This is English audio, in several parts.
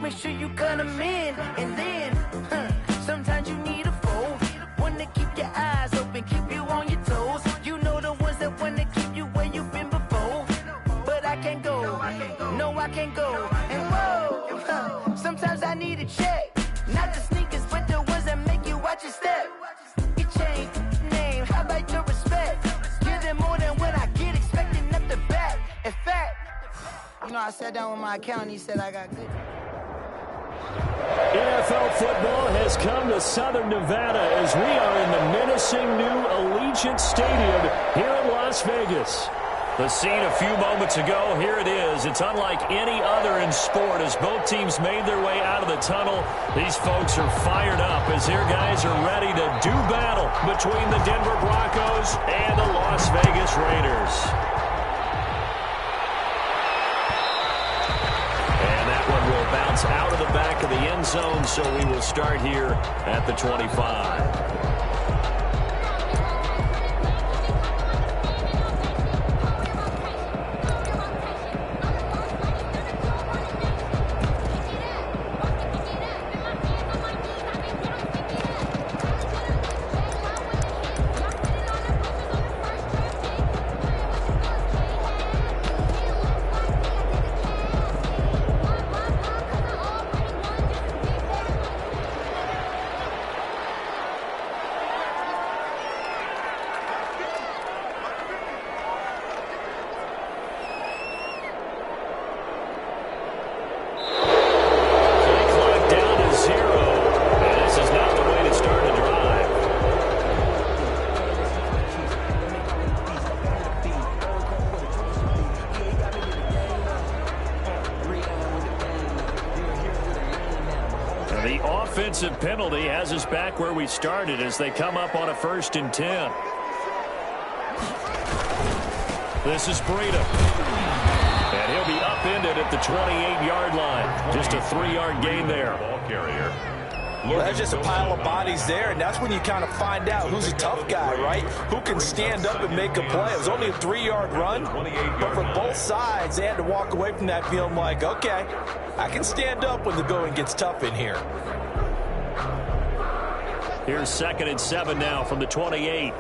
make sure you cut them in. And then, sometimes you need a foe, one to keep your eyes open, keep you on your toes. You know the ones that want to keep you where you've been before. But I can't go, no I can't go. And whoa, sometimes I need a check. Not the sneakers, but the ones that make you watch your step. You change name, how about your respect? Give them more than what I get, expecting up the back. In fact, you know, I sat down with my accountant, he said I got good. NFL football has come to Southern Nevada as we are in the menacing new Allegiant Stadium here in Las Vegas. The scene a few moments ago, here it is. It's unlike any other in sport as both teams made their way out of the tunnel. These folks are fired up as their guys are ready to do battle between the Denver Broncos and the Las Vegas Raiders. And that one will bounce out of the back of the end zone, so we will start here at the 25. Offensive penalty has us back where we started as they come up on a 1st and 10. This is Breida. And he'll be upended at the 28-yard line. Just a 3-yard gain there. Ball carrier. Well, that's just a pile of bodies there, and that's when you kind of find out who's a tough guy, right? Who can stand up and make a play. It was only a 3-yard run, but for both sides, they had to walk away from that feeling like, okay, I can stand up when the going gets tough in here. Here's 2nd and 7 now from the 28.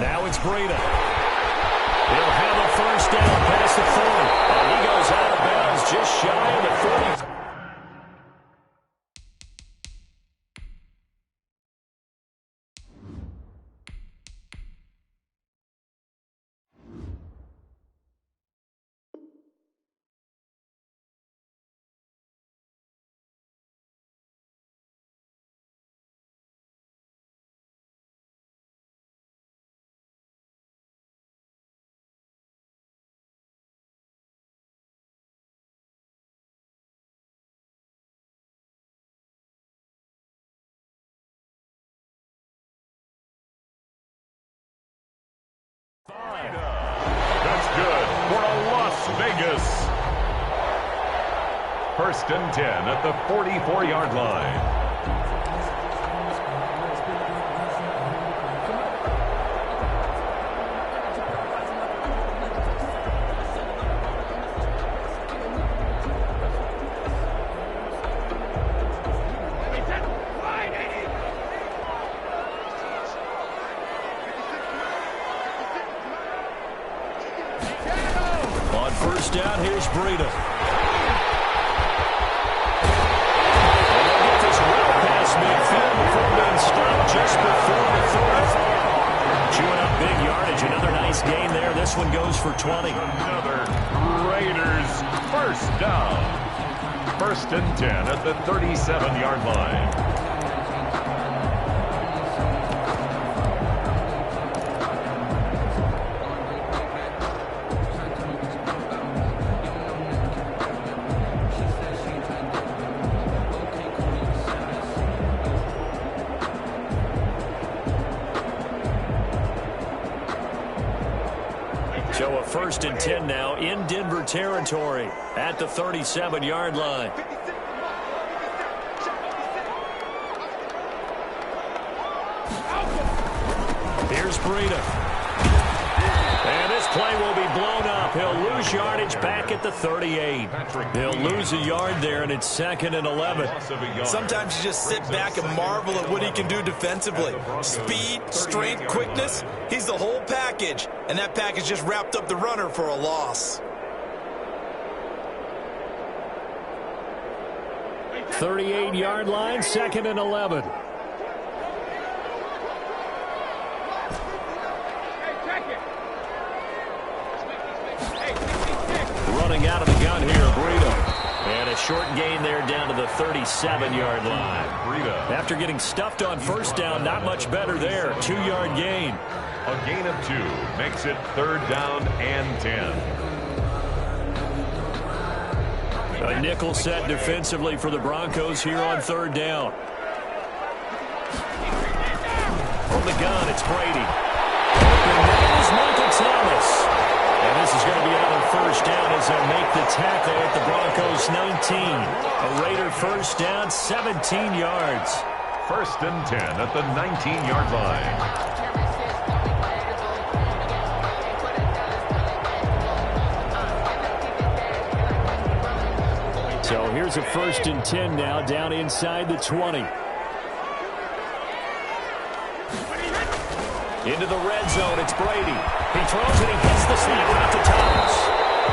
Now it's Breida. He'll have a 1st down past the 40. And he goes out of bounds just shy of the 40. That's good for a Las Vegas. 1st and 10 at the 44-yard line. Down, here's Breida. And they'll get this well past midfield before being stopped just before the 30. Chewing up big yardage. Another nice gain there. This one goes for 20. Another Raiders 1st down. 1st and 10 at the 37-yard line. So a 1st and 10 now in Denver territory at the 37-yard line. Here's Breida. play will be blown up. He'll lose yardage back at the 38. He'll lose a yard there, and it's 2nd and 11. Sometimes you just sit back and marvel at what he can do defensively. Speed, strength, quickness, he's the whole package. And that package just wrapped up the runner for a loss. 38-yard line, 2nd and 11. Running out of the gun here, Breida. And a short gain there down to the 37-yard line. After getting stuffed on first down, not much better there. 2-yard gain. A gain of 2 makes it 3rd down and 10. A nickel set defensively for the Broncos here on 3rd down. From the gun, it's Brady. There's Michael Thomas. And this is going to be out on 1st down as they'll make the tackle at the Broncos 19. A Raider 1st down, 17 yards. 1st and 10 at the 19-yard line. So here's a 1st and 10 now down inside the 20. Into the red zone, it's Brady. He throws it, he hits the snap out to Thomas.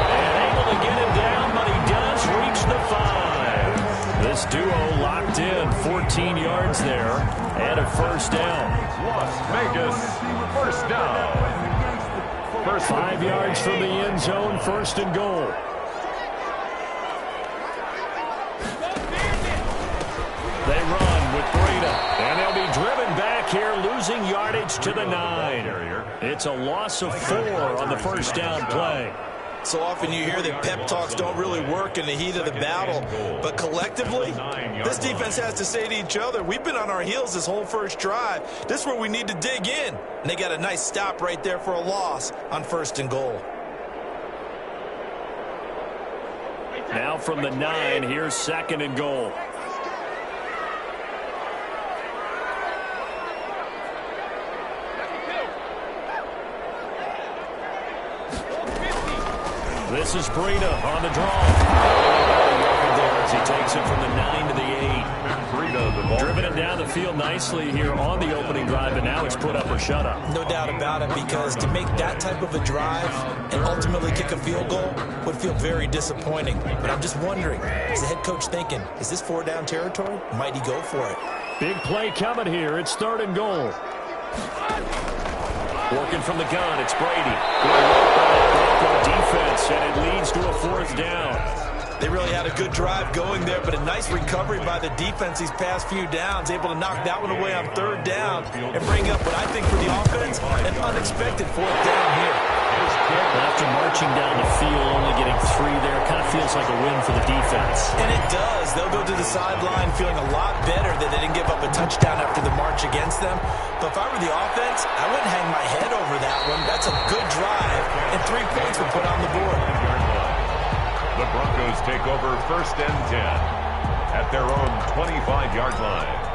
And able to get him down, but he does reach the 5. This duo locked in, 14 yards there, and a 1st down. Las Vegas, 1st down. 5 yards from the end zone, 1st and goal. They run with Breida, and they'll be driven back here, losing yardage to the 9. It's a loss of 4 on the 1st down play. So often you hear that pep talks don't really work in the heat of the battle, but collectively, this defense has to say to each other, we've been on our heels this whole first drive. This is where we need to dig in. And they got a nice stop right there for a loss on 1st and goal. Now from the 9, here's 2nd and goal. This is Breida on the draw. As he takes it from the 9 to the 8. Driven it down the field nicely here on the opening drive, and now it's put up or shut up. No doubt about it, because to make that type of a drive and ultimately kick a field goal would feel very disappointing. But I'm just wondering, is the head coach thinking, is this 4-down territory? Might he go for it? Big play coming here. It's 3rd and goal. Working from the gun, it's Brady. Bronco defense, and it leads to a 4th down. They really had a good drive going there, but a nice recovery by the defense these past few downs, able to knock that one away on 3rd down and bring up what I think for the offense, an unexpected 4th down here. After marching down the field, only getting 3 there, kind of feels like a win for the defense. And it does. They'll go to the sideline feeling a lot better that they didn't give up a touchdown after the march against them. But if I were the offense, I wouldn't hang my head over that one. That's a good drive, and 3 points were put on the board. The Broncos take over 1st and 10 at their own 25-yard line.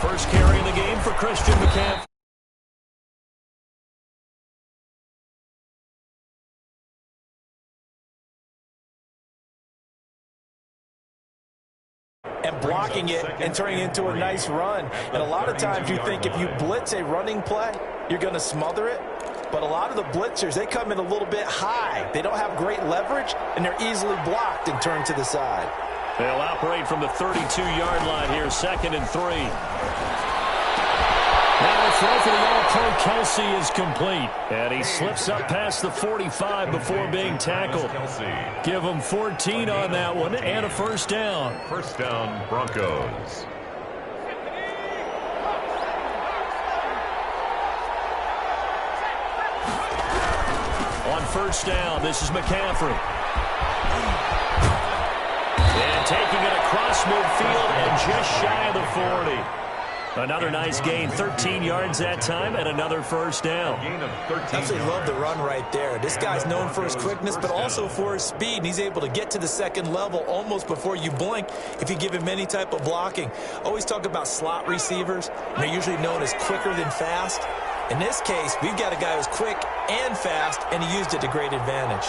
First carry in the game for Christian McCaffrey. And blocking it and turning it into a nice run. And a lot of times you think if you blitz a running play, you're going to smother it. But a lot of the blitzers, they come in a little bit high. They don't have great leverage, and they're easily blocked and turned to the side. They'll operate from the 32-yard line here, 2nd and 3. Now the throw for the All-Pro Kelsey is complete. And he slips up past the 45 before being tackled. Give him 14 on that one and a 1st down. 1st down, Broncos. On on first down. This is McCaffrey. And taking it across midfield and just shy of the 40. Another nice gain, 13 yards that time, and another first down. Absolutely love the run right there. This guy's known for his quickness, but also for his speed, and he's able to get to the second level almost before you blink if you give him any type of blocking. Always talk about slot receivers, and they're usually known as quicker than fast. In this case, we've got a guy who's quick and fast, and he used it to great advantage.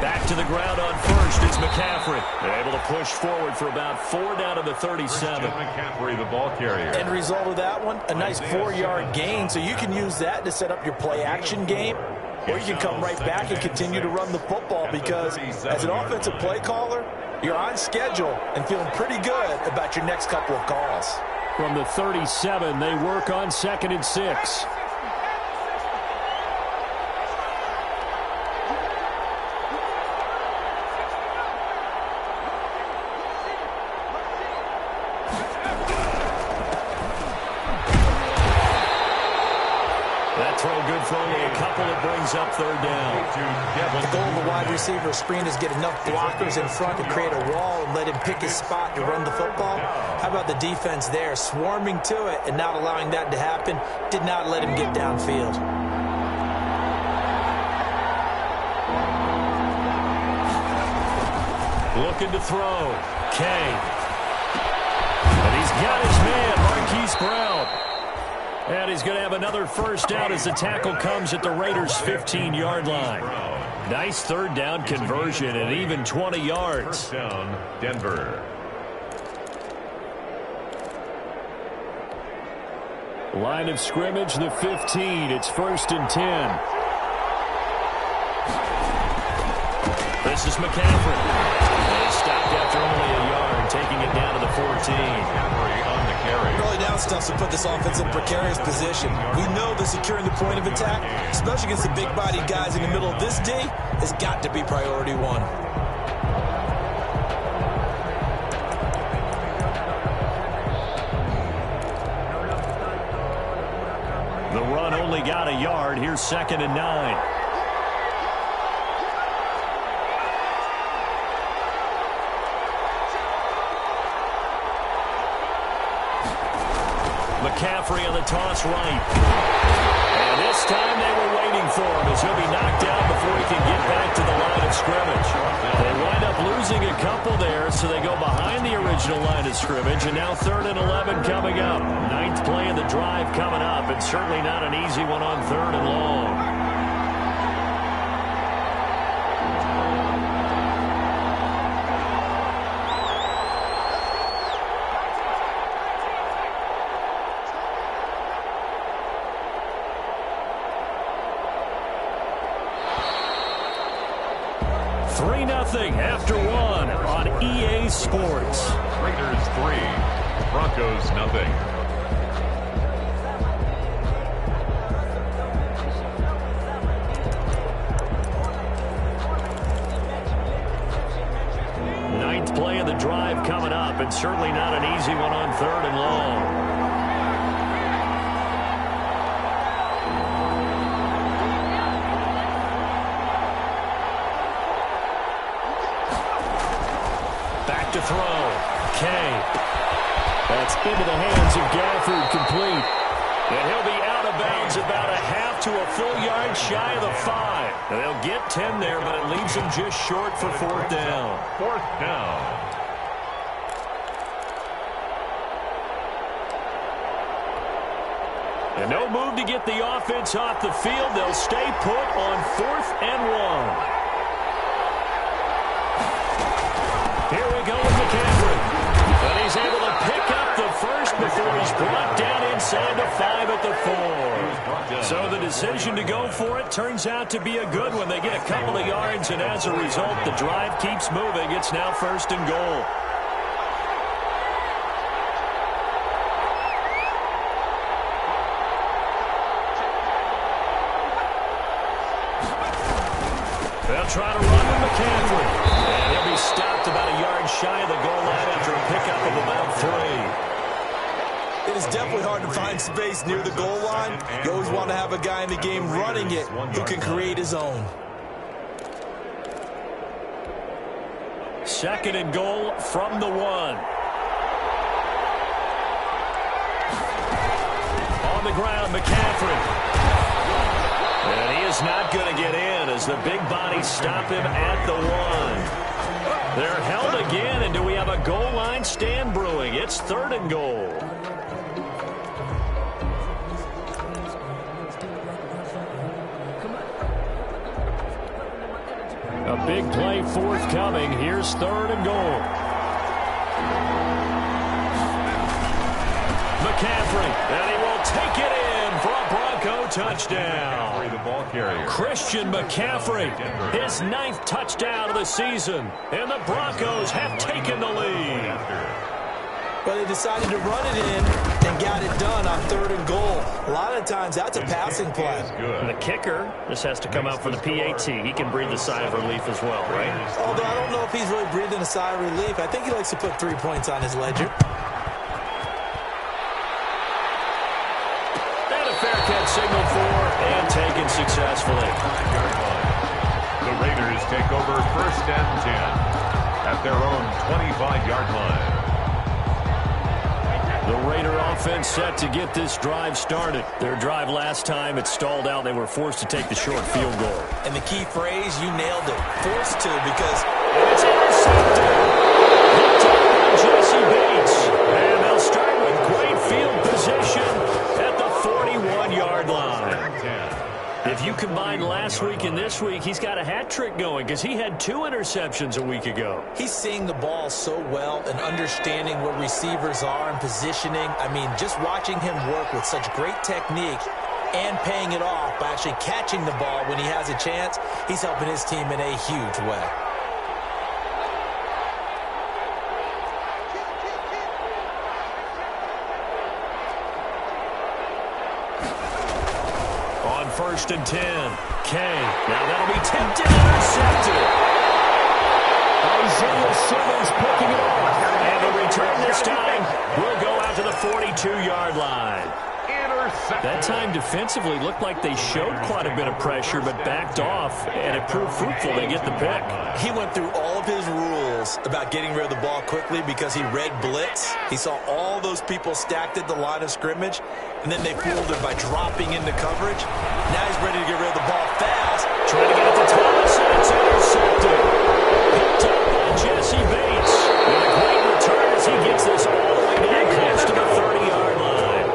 Back to the ground on first is McCaffrey. They're able to push forward for about 4 down to the 37. McCaffrey, the ball carrier. End result of that one, a nice 4-yard gain, so you can use that to set up your play-action game, or you can come right back and continue to run the football because as an offensive play caller, you're on schedule and feeling pretty good about your next couple of calls. From the 37, they work on 2nd and 6. Up 3rd down. The goal of the wide receiver screen is get enough blockers in front to create a wall and let him pick his spot to run the football. How about the defense there, swarming to it and not allowing that to happen? Did not let him get downfield. Looking to throw. Kay. And he's got his man, Marquise Brown. And he's going to have another first down as the tackle comes at the Raiders' 15-yard line. Nice 3rd down conversion and even 20 yards. First down, Denver. Line of scrimmage, the 15. It's 1st and 10. This is McCaffrey. And he stopped after only a yard, taking it down to the 14. Early down stuff to put this offense in a precarious position. We know that securing the point of attack, especially against the big-bodied guys in the middle of this D, has got to be priority 1. The run only got a yard. Here's 2nd and 9. McCaffrey on the toss right. And this time they were waiting for him as he'll be knocked down before he can get back to the line of scrimmage. They wind up losing a couple there, so they go behind the original line of scrimmage, and now 3rd and 11 coming up. 9th play of the drive coming up, and certainly not an easy one on 3rd and long. After 1 on EA Sports. Raiders 3, Broncos nothing. Ninth play of the drive coming up, and certainly not an easy one on 3rd and long. To throw. Kay. That's into the hands of Gafford, complete. And he'll be out of bounds about a half to a full yard shy of the 5. And they'll get 10 there, but it leaves them just short for 4th down. 4th down. And no move to get the offense off the field. They'll stay put on 4th and 1. Here we go with McCaffrey. And he's able to pick up the first before he's brought down inside the 5 at the 4. So the decision to go for it turns out to be a good one. They get a couple of yards, and as a result, the drive keeps moving. It's now 1st and goal. They'll try to run with McCaffrey. And he'll be stopped about a yard shy of the goal line after a pickup of about 3. It it's definitely hard to find space near the goal line. You always want to have a guy in the game running it who can create his own. Second and goal from the 1. On the ground, McCaffrey. And he is not going to get in as the big bodies stop him at the 1. They're held again, and do we have a goal line stand brewing? It's third and goal. A big play forthcoming. Here's third and goal. McCaffrey, and he will take it in for a Bronco touchdown. The ball carrier. Christian McCaffrey, his 9th touchdown of the season, and the Broncos have taken the lead. But they decided to run it in and got it done on third and goal. A lot of times, that's a passing play. And the kicker just has to come out for the PAT. He can breathe a sigh of relief as well, right? Although I don't know if he's really breathing a sigh of relief. I think he likes to put 3 points on his ledger. And a fair catch signaled for and taken successfully. The Raiders take over 1st and 10 at their own 25-yard line. The Raider offense set to get this drive started. Their drive last time, it stalled out. They were forced to take the short field goal. And the key phrase, you nailed it. Forced to, because it's intercepted. Picked up by Jesse Bates. And they'll start with great field position at the 41-yard line. If you combine last week and this week, he's got a hat trick going because he had 2 interceptions a week ago. He's seeing the ball so well and understanding where receivers are and positioning. I mean, just watching him work with such great technique and paying it off by actually catching the ball when he has a chance, he's helping his team in a huge way. First and 10. Kay. Now that'll be tipped and intercepted. Isaiah Simmons picking it off. And the return this time will go out to the 42-yard line. That time defensively looked like they showed quite a bit of pressure but backed off, and it proved fruitful. They get the pick. He went through all of his rules about getting rid of the ball quickly because he read blitz. He saw all those people stacked at the line of scrimmage, and then they fooled him by dropping into coverage. Now he's ready to get rid of the ball fast. Trying to get it to Thomas, and it's intercepted. Picked up by Jesse Bates. With a great return as he gets this all the way down close to the 30-yard line.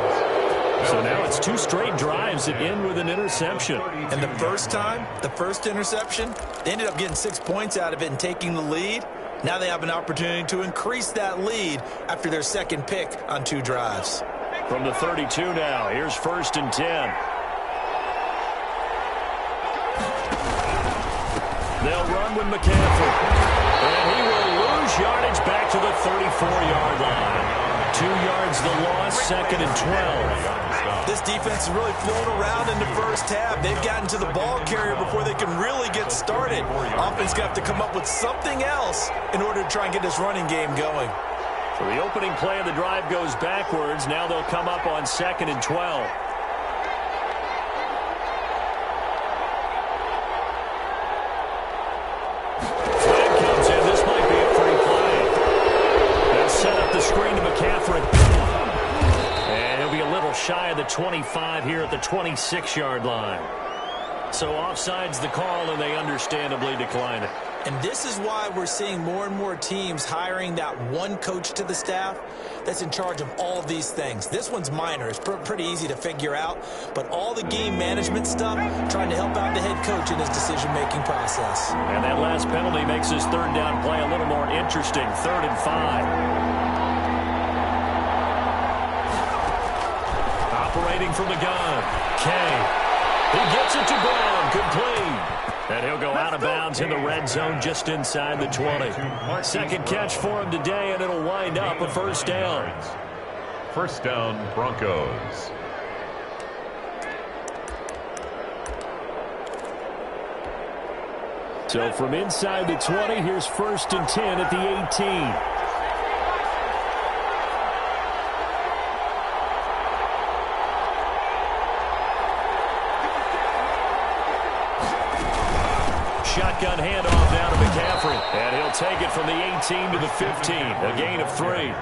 So now it's 2 straight drives that end with an interception. And the first time, the first interception, they ended up getting 6 points out of it and taking the lead. Now they have an opportunity to increase that lead after their second pick on 2 drives. From the 32 now, here's first and 10. They'll run with McCaffrey. And he will lose yardage back to the 34-yard line. 2 yards the loss, second and 12. This defense is really flown around in the first half. They've gotten to the ball carrier before they can really get started. Offense got to come up with something else in order to try and get this running game going. So the opening play of the drive goes backwards. Now they'll come up on second and 12. Flag comes in. This might be a free play. They'll set up the screen to McCaffrey. And he'll be a little shy of the 25 here at the 26-yard line. So offside's the call, and they understandably decline it. And this is why we're seeing more and more teams hiring that one coach to the staff that's in charge of all of these things. This one's minor. It's pretty easy to figure out. But all the game management stuff, trying to help out the head coach in his decision-making process. And that last penalty makes his third down play a little more interesting. 3rd and 5. Operating from the gun. Kay. He gets it to Brown. Complete. And he'll go out of bounds in the red zone just inside the 20. Second catch for him today, and it'll wind up a first down. First down, Broncos. So from inside the 20, here's first and 10 at the 18. shotgun handoff down to McCaffrey. And he'll take it from the 18 to the 15. A gain of 3.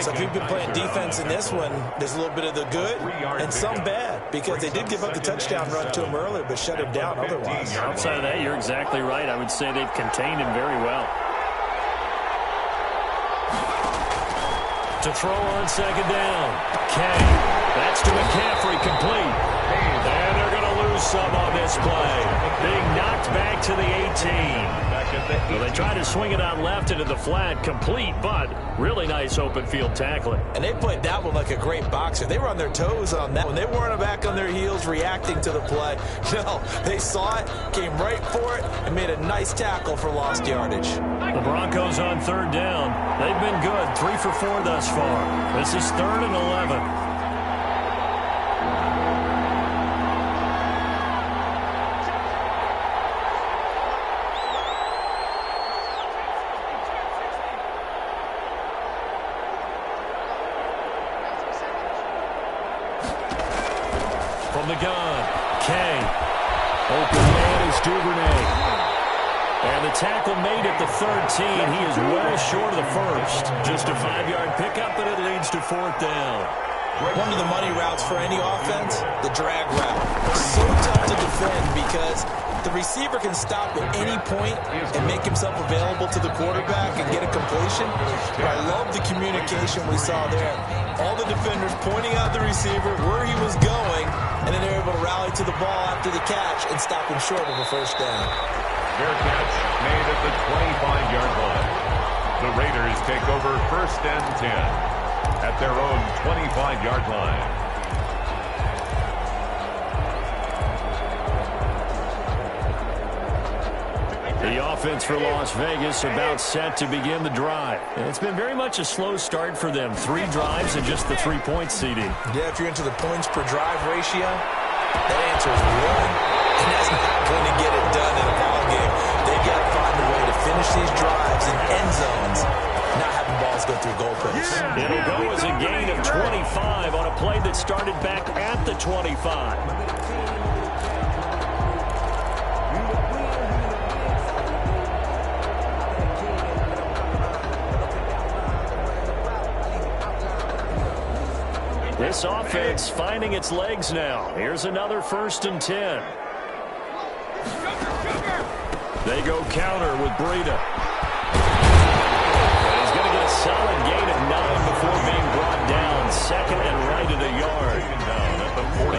So if you've been playing defense in this one, there's a little bit of the good and some bad, because they did give up the touchdown run to him earlier, but shut him down otherwise. Outside of that, you're exactly right. I would say they've contained him very well. To throw on second down. Kay. That's to McCaffrey, complete. And they're going to lose some on this play. Being knocked back to the 18. So they try to swing it out left into the flat, complete, but really nice open field tackling. And they played that one like a great boxer. They were on their toes on that one. They weren't back on their heels reacting to the play. No, they saw it, came right for it, and made a nice tackle for lost yardage. The Broncos on third down. They've been good, 3 for 4 thus far. This is 3rd and 11. From the gun, Kay. Open man is Duvernay. And the tackle made at the 13. He is well short of the first. Just a 5-yard pickup, and it leads to 4th down. One of the money routes for any offense, the drag route. So tough to defend because the receiver can stop at any point and make himself available to the quarterback and get a completion. But I love the communication we saw there. All the defenders pointing out the receiver, where he was going, and then they're able to rally to the ball after the catch and stop him short of a first down. Fair catch made at the 25-yard line. The Raiders take over 1st and 10 at their own 25-yard line. The offense for Las Vegas about set to begin the drive. And it's been very much a slow start for them. 3 drives and just the 3-point seeding. Yeah, if you're into the points per drive ratio, that answer is 1. And that's not going to get it done in a ball game. They've got to find a way to finish these drives in end zones, not having balls go through goalposts. It'll go as a gain of 25 on a play that started back at the 25. This offense finding its legs now. Here's another 1st and 10. They go counter with Breida. And he's going to get a solid gain of 9 before being brought down. 2nd and right at a yard.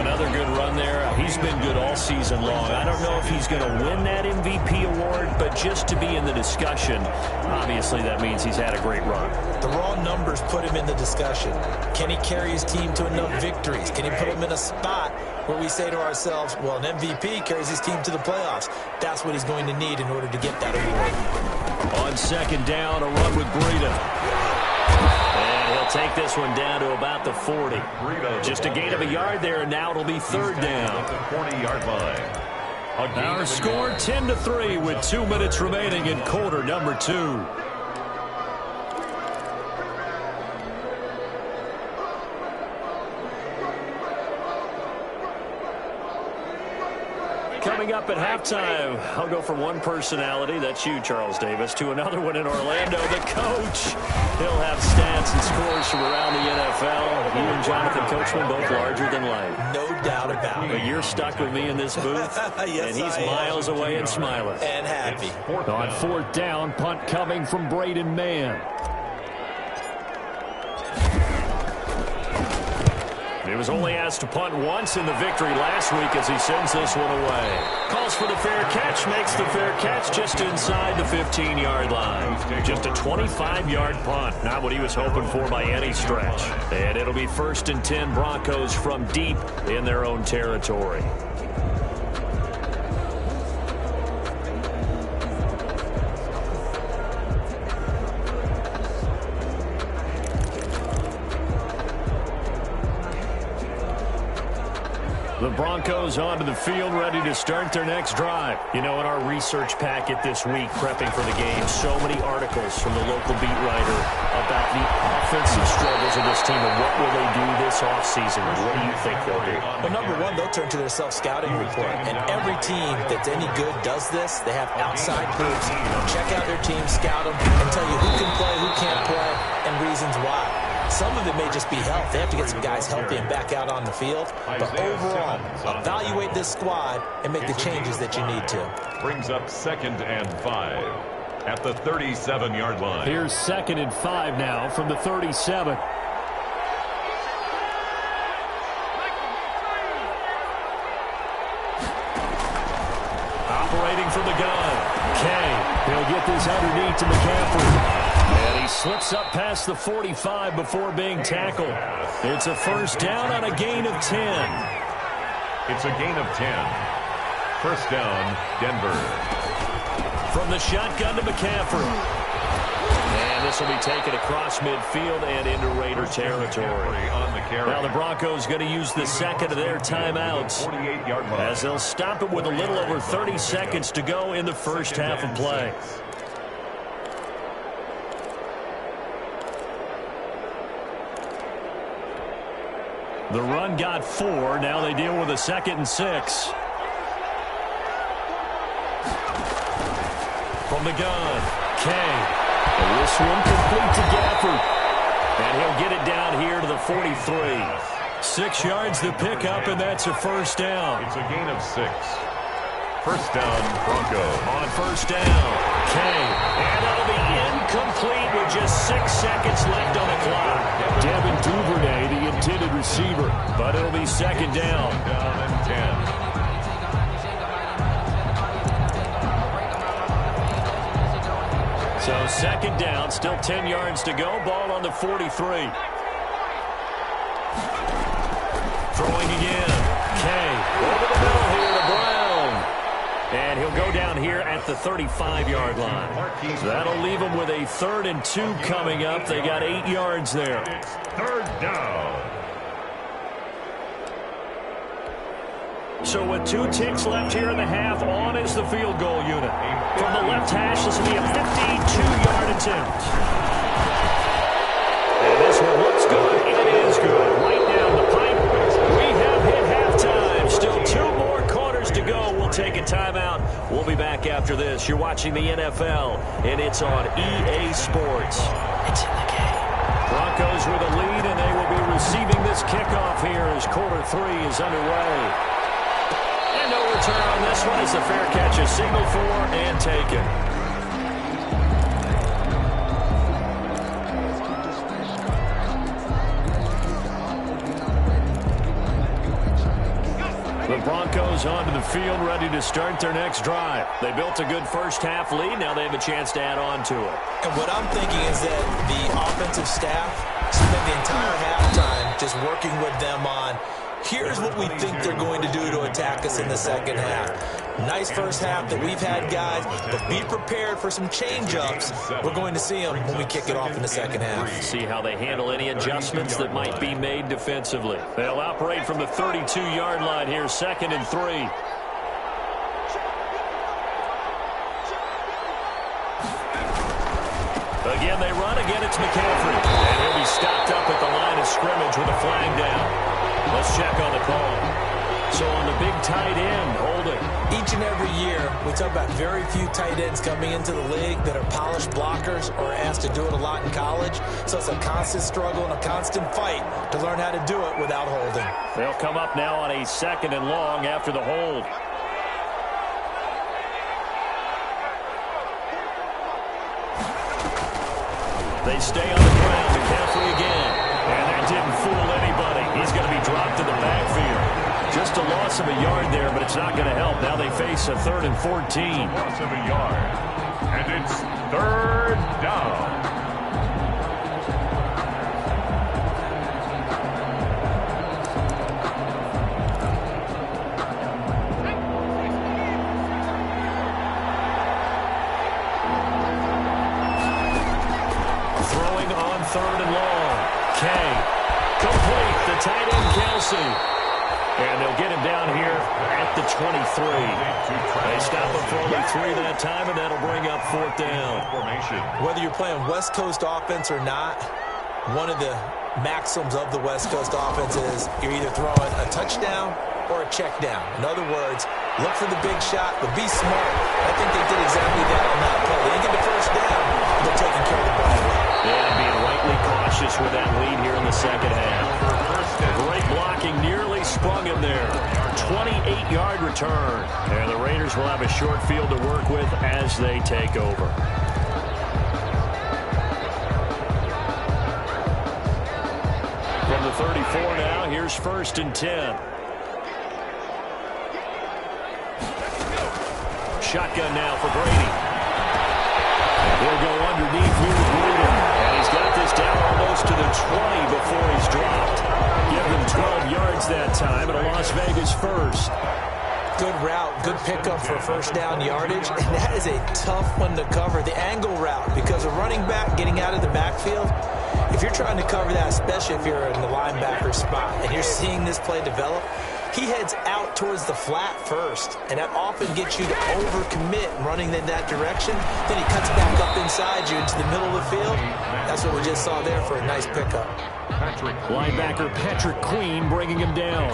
Another good run there. He's been good all season long. I don't know if he's going to win that MVP award, but just to be in the discussion, obviously that means he's had a great run. The raw numbers put him in the discussion. Can he carry his team to enough victories? Can he put him in a spot where we say to ourselves, well, an MVP carries his team to the playoffs. That's what he's going to need in order to get that award. On 2nd down, a run with Breida. And he'll take this one down to about the 40. Just a gain of a yard there, and now it'll be 3rd down. At the 40-yard line. Our score 10-3 with 2 minutes remaining in quarter number 2. Coming up at halftime, I'll go from one personality, that's you, Charles Davis, to another one in Orlando, the coach. He'll have stats and scores from around the NFL. You and Jonathan Coachman both larger than life. No doubt about it. But you're stuck with me in this booth, yes, and he's miles away and smiling. And happy. On 4th down, punt coming from Braden Mann. He was only asked to punt once in the victory last week as he sends this one away. Calls for the fair catch, makes the fair catch just inside the 15-yard line. Just a 25-yard punt, not what he was hoping for by any stretch. And it'll be 1st and 10 Broncos from deep in their own territory. The Broncos onto the field, ready to start their next drive. You know, in our research packet this week, prepping for the game, so many articles from the local beat writer about the offensive struggles of this team and what will they do this offseason. What do you think they'll do? Well, number one, they'll turn to their self-scouting report. And every team that's any good does this. They have outside groups. Check out their team, scout them, and tell you who can play, who can't play, and reasons why. Some of it may just be health. They have to get some guys healthy and back out on the field. But overall, evaluate this squad and make the changes that you need to. Brings up 2nd and 5 at the 37-yard line. Here's 2nd and 5 now from the 37. Operating from the gun. Kay, he'll get this underneath to McCaffrey. And he slips up past the 45 before being tackled. It's a first down on a gain of 10. It's a gain of 10. First down, Denver. From the shotgun to McCaffrey. And this will be taken across midfield and into Raider territory. Now the Broncos going to use the second of their timeouts as they'll stop it with a little over 30 seconds to go in the first half of play. The run got 4. Now they deal with a 2nd and 6. From the gun, Kay. And this one complete to Gafford. And he'll get it down here to the 43. 6 yards to pick up, and that's a first down. It's a gain of 6. First down, Broncos. On first down, Kay. And that'll be incomplete with just 6 seconds left on the clock. Devin Duvernay, the intended receiver. But it'll be 2nd down. Down and 10. So 2nd down, still 10 yards to go. Ball on the 43. Throwing again. Kay over the middle here to Brown. And he'll go down here at the 35-yard line. So that'll leave them with a 3rd and 2 coming up. They got 8 yards there. It's 3rd down. So with 2 ticks left here in the half, on is the field goal unit. From the left hash, this will be a 52-yard attempt. And this one looks good. It is good. Right down the pipe. We have hit halftime. Still 2 more quarters to go. We'll take a timeout. We'll be back after this. You're watching the NFL, and it's on EA Sports. It's in the game. Broncos with a lead, and they will be receiving this kickoff here as quarter 3 is underway. No return on this one as the fair catch is signaled for and taken. The Broncos onto the field, ready to start their next drive. They built a good first half lead. Now they have a chance to add on to it. And what I'm thinking is that the offensive staff spent the entire halftime just working with them on, here's what we think they're going to do to attack us in the second half. Nice first half that we've had, guys, but be prepared for some change-ups. We're going to see them when we kick it off in the second half. See how they handle any adjustments that might be made defensively. They'll operate from the 32-yard line here, 2nd and 3. Again, they run. Again, it's McCaffrey. And he'll be stopped up at the line of scrimmage with a flag down. Let's check on the call. So on the big tight end, holding. Each and every year, we talk about very few tight ends coming into the league that are polished blockers or asked to do it a lot in college. So it's a constant struggle and a constant fight to learn how to do it without holding. They'll come up now on a 2nd and long after the hold. They stay on the ground. McCaffrey again. And that didn't fool anybody. He's going to be dropped in the backfield. Just a loss of a yard there, but it's not going to help. Now they face a 3rd and 14. Loss of a yard. And it's 3rd down. Throwing on 3rd and long. Kay. Complete. The tight end, Kelsey. And they'll get him down here at the 23. They stop him for only 3 that time, and that'll bring up 4th down. Whether you're playing West Coast offense or not, one of the maxims of the West Coast offense is you're either throwing a touchdown or a check down. In other words, look for the big shot, but be smart. I think they did exactly that on that play. They didn't get the first down, but they're taking care of the ball. Yeah, being rightly cautious with that lead here in the second half. Great blocking, nearly sprung him there. 28-yard return. And the Raiders will have a short field to work with as they take over. From the 34 now, here's 1st and 10. Shotgun now for Brady. He'll go underneath here with Gruden. And he's got this down almost to the 20 before he's dropped. Give them 12 yards that time, and a Las Vegas first. Good route, good pickup for first down yardage, and that is a tough one to cover, the angle route, because a running back getting out of the backfield, if you're trying to cover that, especially if you're in the linebacker spot, and you're seeing this play develop, he heads out towards the flat first, and that often gets you to overcommit running in that direction. Then he cuts back up inside you into the middle of the field. That's what we just saw there for a nice pickup. Linebacker Patrick Queen bringing him down.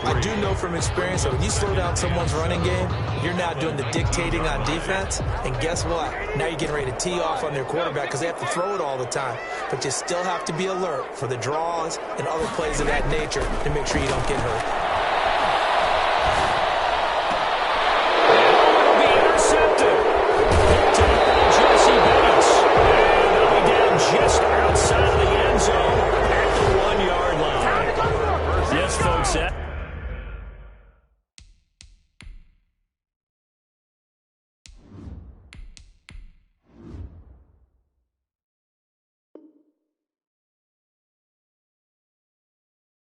I do know from experience that when you slow down someone's running game, you're now doing the dictating on defense. And guess what? Now you're getting ready to tee off on their quarterback because they have to throw it all the time. But you still have to be alert for the draws and other plays of that nature to make sure you don't get hurt. Just outside of the end zone at the 1-yard line. Yes, folks.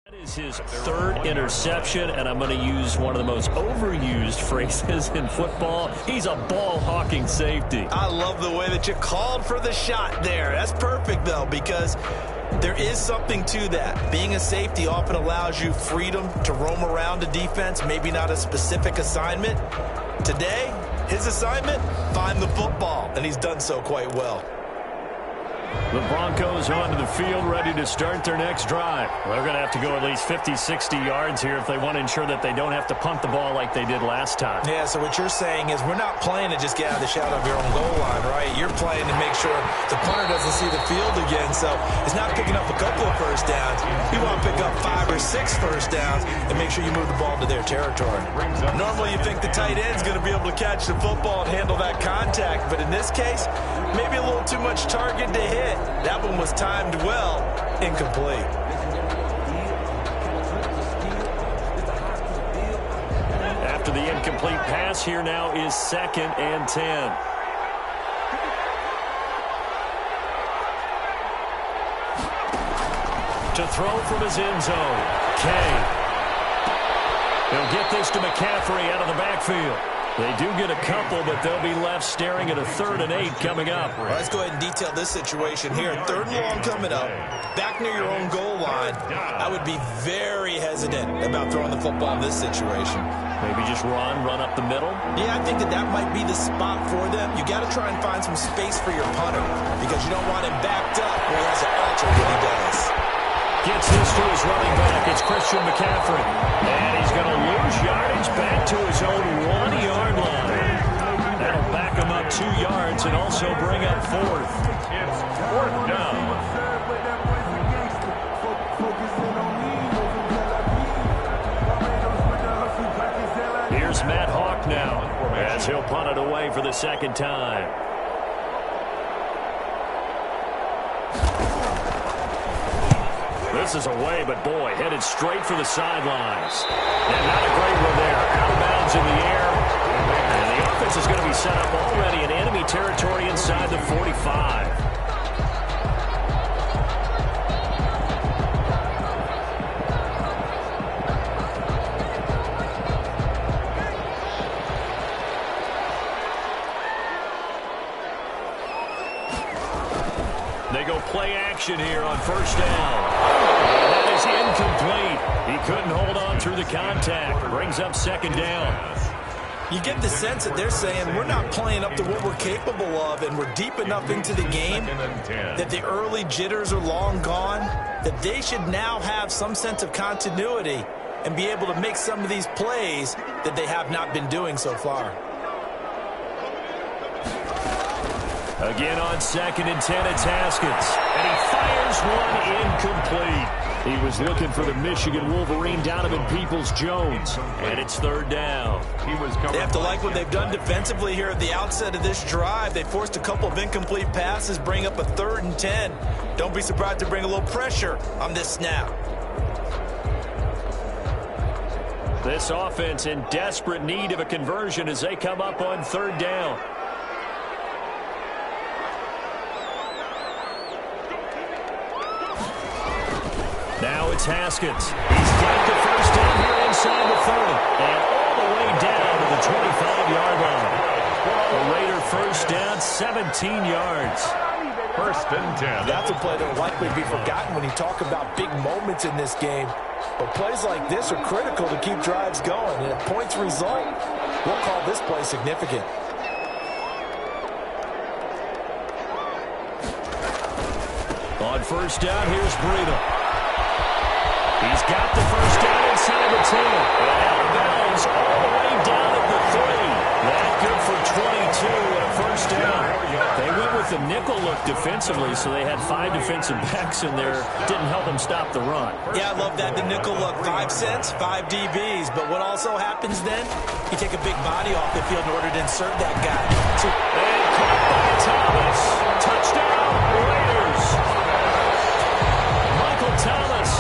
That is his 3rd interception, and I'm going to use one of the most overused phrases in football. He's a ball-hawking safety. I love the way that you called for the shot there. That's perfect, though, because there is something to that. Being a safety often allows you freedom to roam around a defense, maybe not a specific assignment. Today, his assignment, find the football, and he's done so quite well. The Broncos onto the field, ready to start their next drive. Well, they're going to have to go at least 50, 60 yards here if they want to ensure that they don't have to punt the ball like they did last time. Yeah, so what you're saying is we're not playing to just get out of the shadow of your own goal line, right? You're playing to make sure the punter doesn't see the field again. So it's not picking up a couple of first downs. You want to pick up 5 or 6 first downs and make sure you move the ball to their territory. Normally you think the tight end's going to be able to catch the football and handle that contact, but in this case, maybe a little too much target to hit. That one was timed well, incomplete. After the incomplete pass, here now is 2nd and 10. To throw from his end zone, Kay. He'll get this to McCaffrey out of the backfield. They do get a couple, but they'll be left staring at a 3rd and 8 coming up. Well, let's go ahead and detail this situation here. 3rd and long coming up, back near your own goal line. I would be very hesitant about throwing the football in this situation. Maybe just run up the middle? Yeah, I think that might be the spot for them. You got to try and find some space for your punter because you don't want him backed up where he has to alter what he does. Gets this to his running back. It's Christian McCaffrey. And he's going to lose yardage back to his own 1-yard line. That'll back him up 2 yards and also bring up 4th. It's 4th down. Here's Matt Hawk now as he'll punt it away for the 2nd time. This is away, but boy, headed straight for the sidelines. And not a great one there. Out of bounds in the air. And the offense is going to be set up already in enemy territory inside the 45. They go play action here on 1st down. And that is incomplete. He couldn't hold on through the contact. Brings up second down. You get the sense that they're saying we're not playing up to what we're capable of, and we're deep enough into the game that the early jitters are long gone, that they should now have some sense of continuity and be able to make some of these plays that they have not been doing so far. Again on 2nd and 10, it's Haskins. And he fires one incomplete. He was looking for the Michigan Wolverine, Donovan Peoples-Jones. And it's 3rd down. They have to like what they've done defensively here at the outset of this drive. They forced a couple of incomplete passes, bring up a 3rd and 10. Don't be surprised to bring a little pressure on this snap. This offense in desperate need of a conversion as they come up on 3rd down. Now it's Haskins. He's got the first down here inside the 30. And all the way down to the 25-yard line. A Raider first down, 17 yards. 1st and 10. That's a play that will likely be forgotten when you talk about big moments in this game. But plays like this are critical to keep drives going. And if points result, we'll call this play significant. On 1st down, here's Breida. He's got the first down inside the 10. And out of bounds all the way down at the 3. That good for 22 and a first down. They went with the nickel look defensively, so they had 5 defensive backs in there. Didn't help them stop the run. Yeah, I love that. The nickel look, 5 cents, 5 DBs. But what also happens then, you take a big body off the field in order to insert that guy. And caught by Thomas. Touchdown, Raiders. Michael Thomas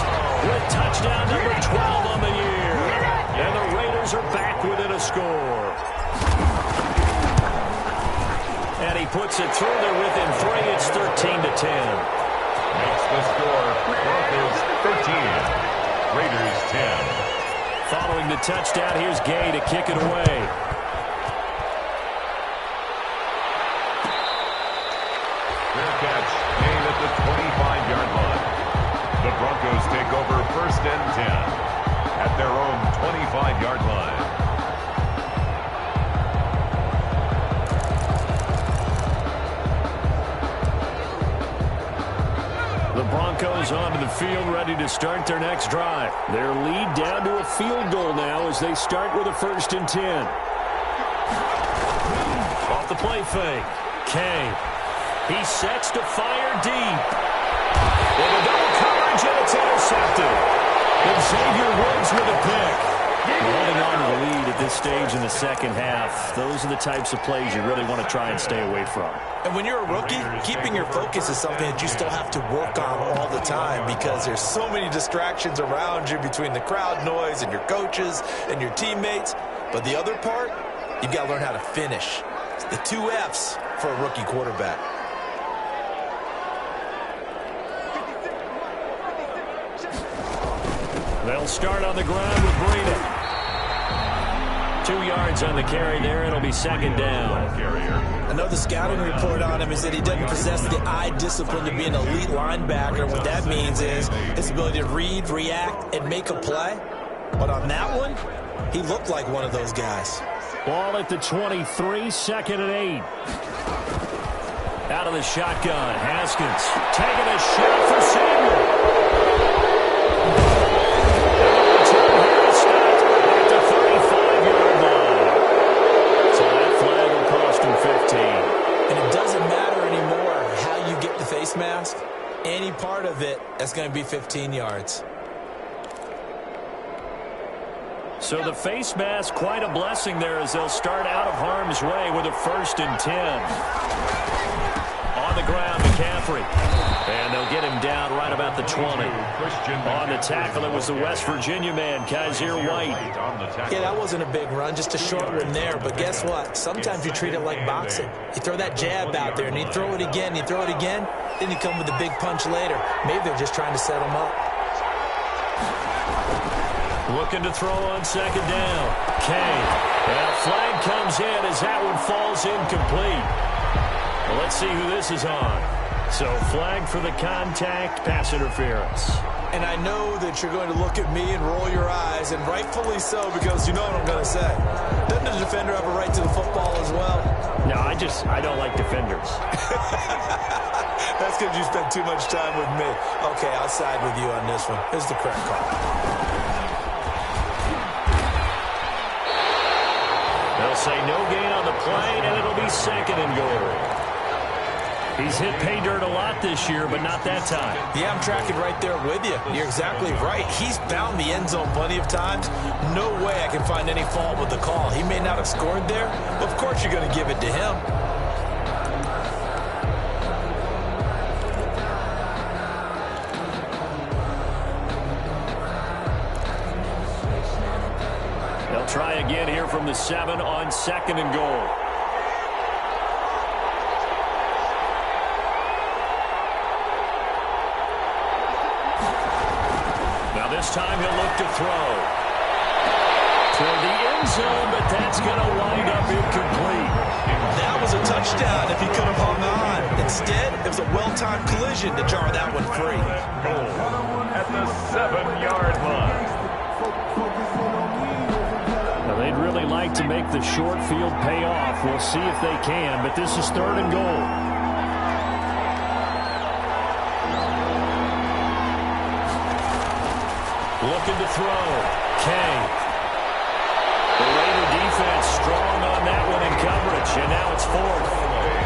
with touchdown number 12 on the year. And the Raiders are back within a score. And he puts it through there within 3. It's 13-10. Makes the score Broncos 13. Raiders 10. Following the touchdown, here's Gay to kick it away. Fair catch made at the 25-yard line. The Broncos take over 1st and 10 at their own 25-yard line. The Broncos onto the field, ready to start their next drive. Their lead down to a field goal now as they start with a 1st and 10. Off the play fake. Kay. He sets to fire deep. With a double coverage, and it's intercepted. And Xavier Woods with a pick. Holding on to the lead at this stage in the 2nd half. Those are the types of plays you really want to try and stay away from. And when you're a rookie, keeping your focus is something that you still have to work on all the time because there's so many distractions around you between the crowd noise and your coaches and your teammates. But the other part, you've got to learn how to finish. It's the 2 F's for a rookie quarterback. They'll start on the ground with Breida. 2 yards on the carry there. It'll be 2nd down. I know the scouting report on him is that he doesn't possess the eye discipline to be an elite linebacker. What that means is his ability to read, react, and make a play. But on that one, he looked like one of those guys. Ball at the 23, 2nd and 8. Out of the shotgun, Haskins taking a shot for Samuel. Mask, any part of it, that's going to be 15 yards. So the face mask, quite a blessing there as they'll start out of harm's way with a 1st and 10. On the ground, McCaffrey. And they'll get him down right about the 20. On the tackle, it was the West Virginia man, Kaiser White. Yeah, that wasn't a big run, just a short one there. But guess what? Sometimes you treat it like boxing. You throw that jab out there, and you throw it again, you throw it again, then you come with a big punch later. Maybe they're just trying to set him up. Looking to throw on 2nd down. Kay. And a flag comes in as that one falls incomplete. Well, let's see who this is on. So flag for the contact, pass interference. And I know that you're going to look at me and roll your eyes, and rightfully so, because you know what I'm going to say. Doesn't the defender have a right to the football as well? No, I don't like defenders. That's because you spent too much time with me. Okay, I'll side with you on this one. Here's the correct call. They'll say no gain on the play, and it'll be second and goal. He's hit pay dirt a lot this year, but not that time. Yeah, I'm tracking right there with you. You're exactly right. He's found the end zone plenty of times. No way I can find any fault with the call. He may not have scored there, but of course you're going to give it to him. They'll try again here from the 7 on second and goal. This time he'll look to throw. Toward the end zone, but that's going to wind up incomplete. That was a touchdown if he could have hung on. Instead, it was a well-timed collision to jar that one free. Goal at the 7-yard line. Now, they'd really like to make the short field pay off. We'll see if they can, but this is third and goal. Looking to throw. Kay. The Raider defense strong on that one in coverage, and now it's fourth.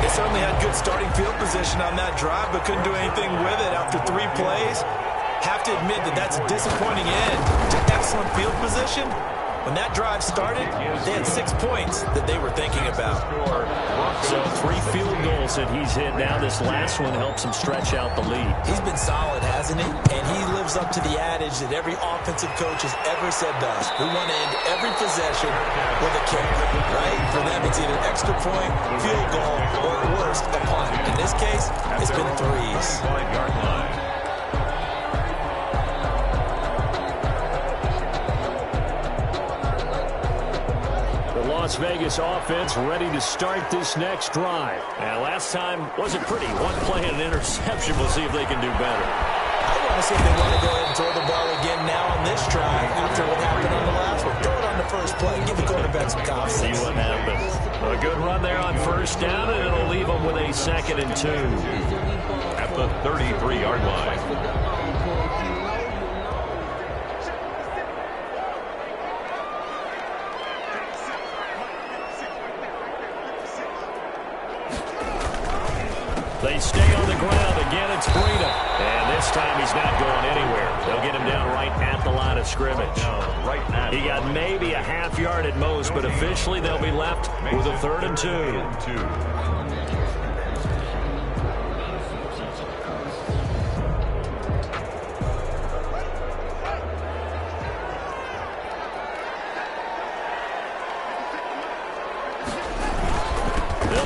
They certainly had good starting field position on that drive, but couldn't do anything with it after 3 plays. Have to admit that that's a disappointing end to excellent field position. When that drive started, they had 6 points that they were thinking about. So 3 field goals that he's hit now. This last one helps him stretch out the lead. He's been solid, hasn't he? And he lives up to the adage that every offensive coach has ever said to us. We want to end every possession with a kick, right? For them, it's either extra point, field goal, or at worst, a punt. In this case, it's been 3s. Las Vegas offense ready to start this next drive. And last time wasn't pretty. 1 play and an interception. We'll see if they can do better. I want to see if they want to go ahead and throw the ball again now on this drive after what happened on the last one. Throw it on the first play. Give the quarterback some confidence. See what happens. A good run there on first down, and it'll leave them with a 2nd and 2. At the 33-yard line. They stay on the ground. Again, it's Breida. And this time he's not going anywhere. They'll get him down right at the line of scrimmage. He got maybe a half yard at most, but officially they'll be left with a 3rd and 2.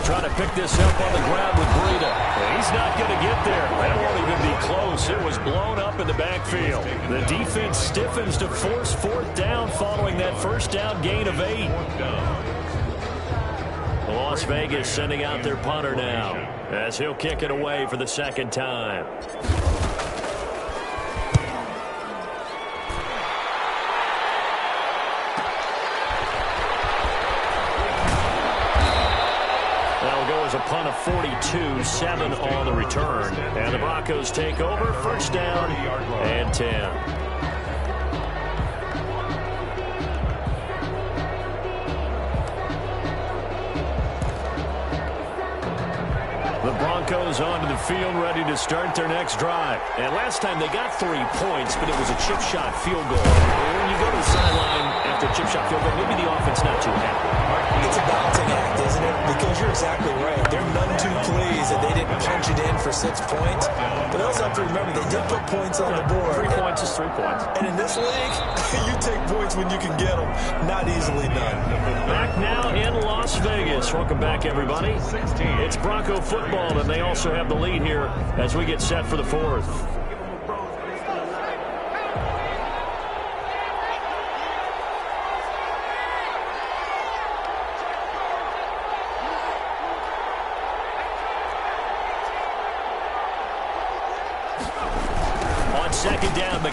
Trying to pick this up on the ground with Breida. He's not going to get there. That won't even be close. It was blown up in the backfield. The defense stiffens to force 4th down following that first down gain of 8. Las Vegas sending out their punter now as he'll kick it away for the 2nd time. A punt of 42, 7 on the return. And the Broncos take over, first down and 10. The Broncos onto the field, ready to start their next drive. And last time they got 3 points, but it was a chip shot field goal. When you go to the sideline after a chip shot field goal, maybe the offense not too happy. It's a balancing act, isn't it? Because you're exactly right. They're none too pleased that they didn't punch it in for 6 points. But they also have to remember they did put points on the board. 3 points is 3 points. And in this league, you take points when you can get them. Not easily done. Back now in Las Vegas. Welcome back, everybody. It's Bronco football, and they also have the lead here as we get set for the 4th.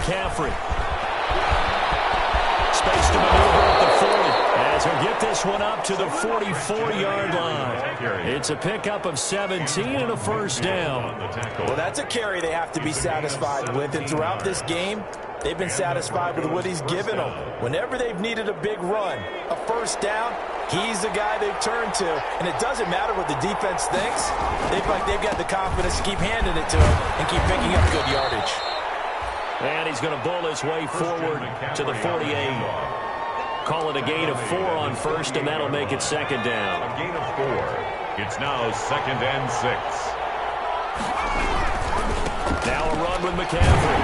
McCaffrey. Space to maneuver at the 40 as he'll get this one up to the 44-yard line. It's a pickup of 17 and a first down. Well, that's a carry they have to be satisfied with, and throughout this game, they've been satisfied with what he's given them. Whenever they've needed a big run, a first down, he's the guy they've turned to. And it doesn't matter what the defense thinks. They've got the confidence to keep handing it to him and keep picking up good yardage. And he's going to bull his way forward to the 48. Call it a gain of 4 on first, and that'll make it second down. A gain of 4. It's now 2nd and 6. Now a run with McCaffrey.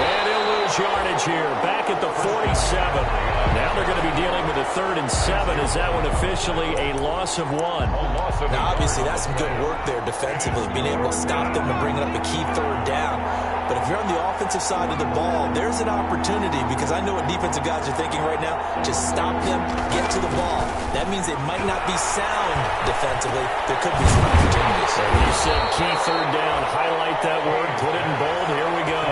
And he'll lose yardage here, back at the 47. Now they're going to be dealing with a 3rd and 7. Is that one officially a loss of 1? Now, obviously, that's some good work there defensively, being able to stop them and bringing up a key 3rd down. But if you're on the offensive side of the ball, there's an opportunity, because I know what defensive guys are thinking right now. Just stop him, get to the ball. That means they might not be sound defensively. There could be some opportunities. So you said key 3rd down. Highlight that word, put it in bold. Here we go.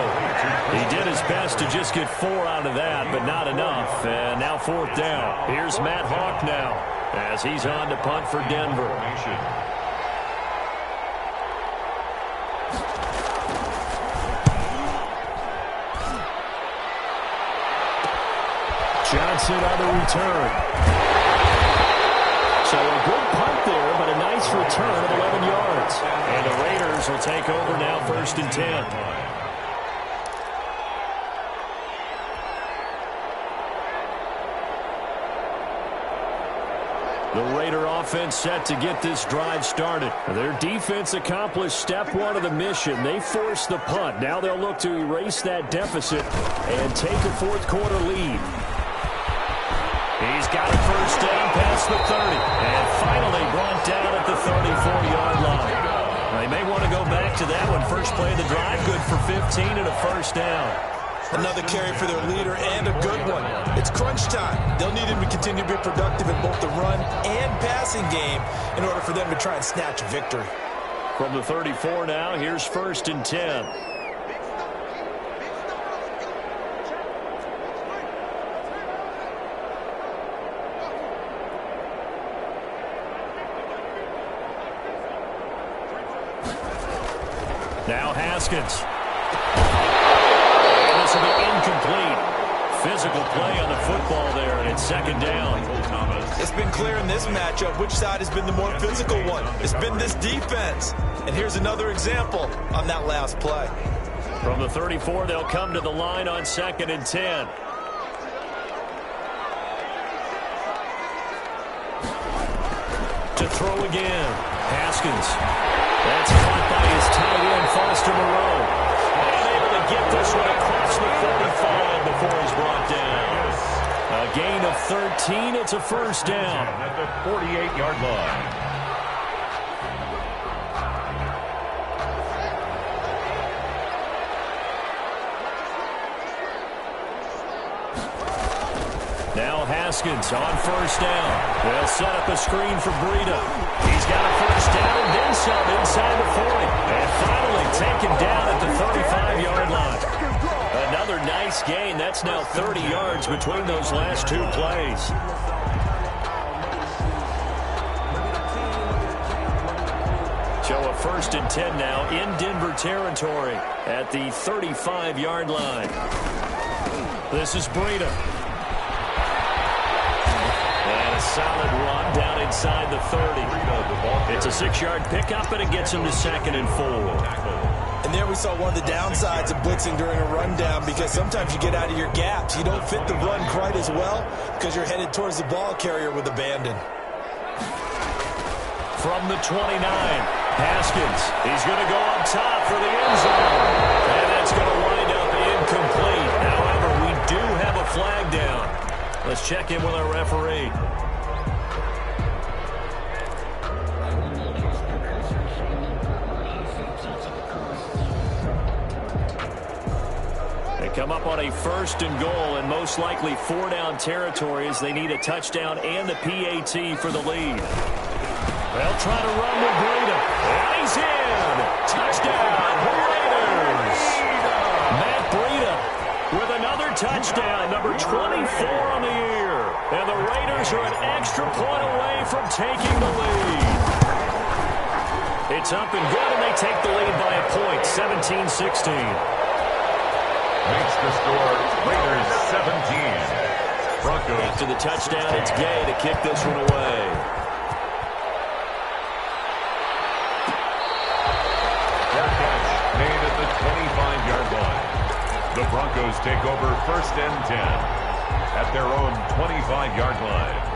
He did his best to just get 4 out of that, but not enough. And now 4th down. Here's Matt Hawk now as he's on to punt for Denver. Johnson on the return. So a good punt there, but a nice return of 11 yards. And the Raiders will take over now, 1st and 10. The Raider offense set to get this drive started. Their defense accomplished step 1 of the mission. They forced the punt. Now they'll look to erase that deficit and take a 4th quarter lead. He's got a first down past the 30. And finally brought down at the 34-yard line. They may want to go back to that one. First play of the drive, good for 15 and a first down. Another carry for their leader and a good one. It's crunch time. They'll need him to continue to be productive in both the run and passing game in order for them to try and snatch victory. From the 34 now, here's 1st and 10. Now Haskins. This will be incomplete. Physical play on the football there, and it's 2nd down. It's been clear in this matchup which side has been the more physical one. It's been this defense. And here's another example on that last play. From the 34, they'll come to the line on 2nd and 10. To throw again. Haskins. That's caught by his tight end, Foster Moreau. And able to get this one across the 45 before he's brought down. A gain of 13. It's a first down. At the 48-yard line. Now Haskins on first down. They'll set up a screen for Breida. He's got a first down and then some inside the 40. And finally taken down at the 35-yard line. Another nice gain. That's now 30 yards between those last 2 plays. So a 1st and 10 now in Denver territory at the 35-yard line. This is Breida. And a solid run down inside the 30. It's a 6-yard pickup, and it gets him to 2nd and 4. And there we saw one of the downsides of blitzing during a rundown, because sometimes you get out of your gaps. You don't fit the run quite as well because you're headed towards the ball carrier with abandon. From the 29, Haskins. He's going to go up top for the end zone. And that's going to wind up incomplete. However, we do have a flag down. Let's check in with our referee. They come up on a 1st and goal, and most likely 4-down territory as they need a touchdown and the PAT for the lead. They'll try to run with Breida. And he's in. Touchdown, Raiders. Matt Breida touchdown, number 24 on the year. And the Raiders are an extra point away from taking the lead. It's up and good, and they take the lead by a point, 17-16. Makes the score Raiders 17. Broncos. After the touchdown, it's Gay to kick this one away. That catch made at the 25-yard line. The Broncos take over 1st and 10 at their own 25-yard line.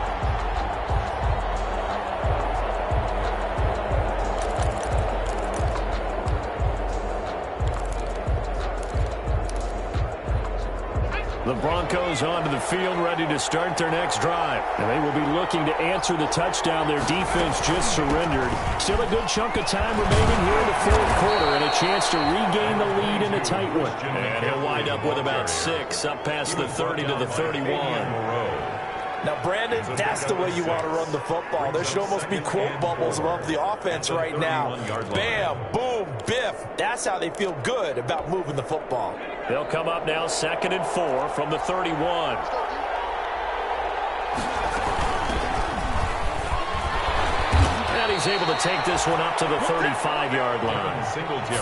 The Broncos onto the field, ready to start their next drive. And they will be looking to answer the touchdown their defense just surrendered. Still a good chunk of time remaining here in the fourth quarter, and a chance to regain the lead in a tight one. And he'll wind up with about 6, up past the 30 to the 31. Now, Brandon, that's the way you want to run the football. There should almost be quote bubbles above the offense right now. Bam, boom, biff. That's how they feel good about moving the football. They'll come up now 2nd and 4 from the 31. And he's able to take this one up to the 35-yard line.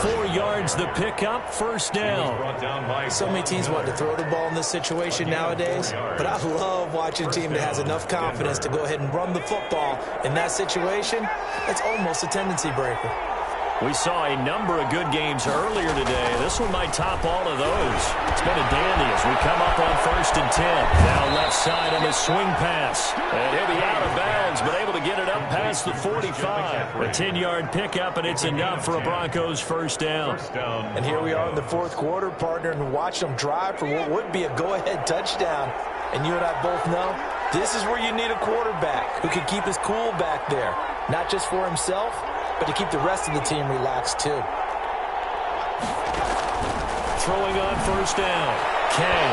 4 yards the pickup, 1st down. So many teams want to throw the ball in this situation nowadays, but I love watching a team that has enough confidence to go ahead and run the football in that situation. It's almost a tendency breaker. We saw a number of good games earlier today. This one might top all of those. It's been a dandy as we come up on 1st and 10. Now left side on the swing pass. And he'll be out of bounds, but able to get it up past the 45. A 10-yard pickup, and it's enough for a Broncos 1st down. And here we are in the fourth quarter, partner, and watch them drive for what would be a go-ahead touchdown. And you and I both know this is where you need a quarterback who can keep his cool back there. Not just for himself, but to keep the rest of the team relaxed, too. Throwing on 1st down. Kay.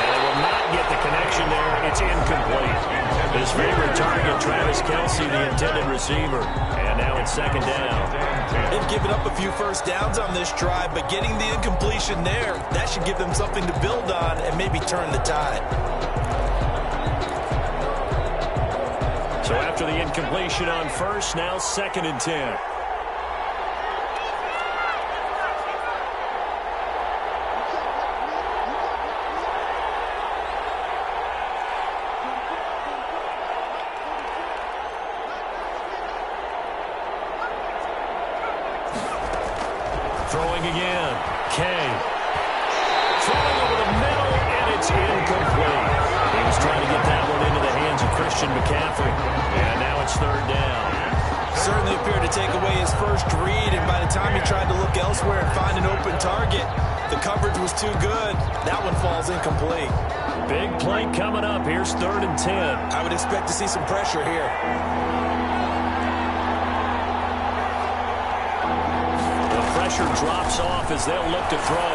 And they will not get the connection there. It's incomplete. His favorite target, Travis Kelce, the intended receiver. And now it's 2nd down. They've given up a few 1st downs on this drive, but getting the incompletion there, that should give them something to build on and maybe turn the tide. So after the incompletion on 1st, now 2nd and 10. Throwing again. Kay. Throwing over the middle, and it's incomplete. He was trying to get that one into the hands of Christian McCaffrey. And now it's 3rd down. Certainly appeared to take away his first read, and by the time he tried to look elsewhere and find an open target, the coverage was too good. That one falls incomplete. Big play coming up. Here's 3rd and 10. I would expect to see some pressure here. The pressure drops off as they'll look to throw.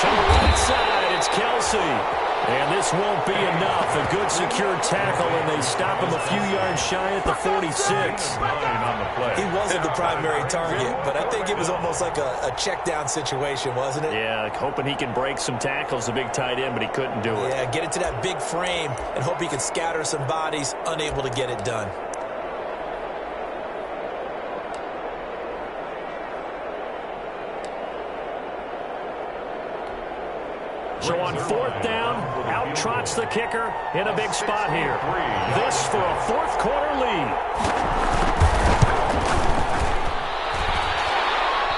To the right side, it's Kelce. And this won't be enough. A good secure tackle, and they stop him a few yards shy at the 46. He wasn't the primary target, but I think it was almost like a check down situation, wasn't it? Yeah, hoping he can break some tackles, a big tight end, but he couldn't do it. Yeah, get it to that big frame and hope he can scatter some bodies, unable to get it done. So on 4th down, out trots the kicker in a big spot here. This for a fourth quarter lead.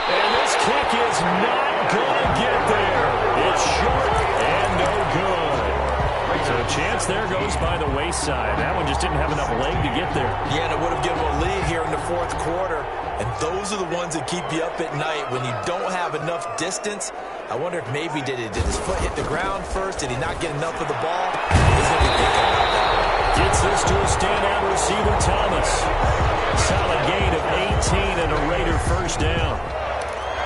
And this kick is not going to get there. It's short and no good. So a chance there goes by the wayside. That one just didn't have enough leg to get there. Yeah, and it would have given a lead here in the fourth quarter. And those are the ones that keep you up at night when you don't have enough distance. I wonder if maybe did his foot hit the ground first? Did he not get enough of the ball? He's going to be thinking about that. Gets this to a standout receiver, Thomas. Solid gain of 18 and a Raider 1st down.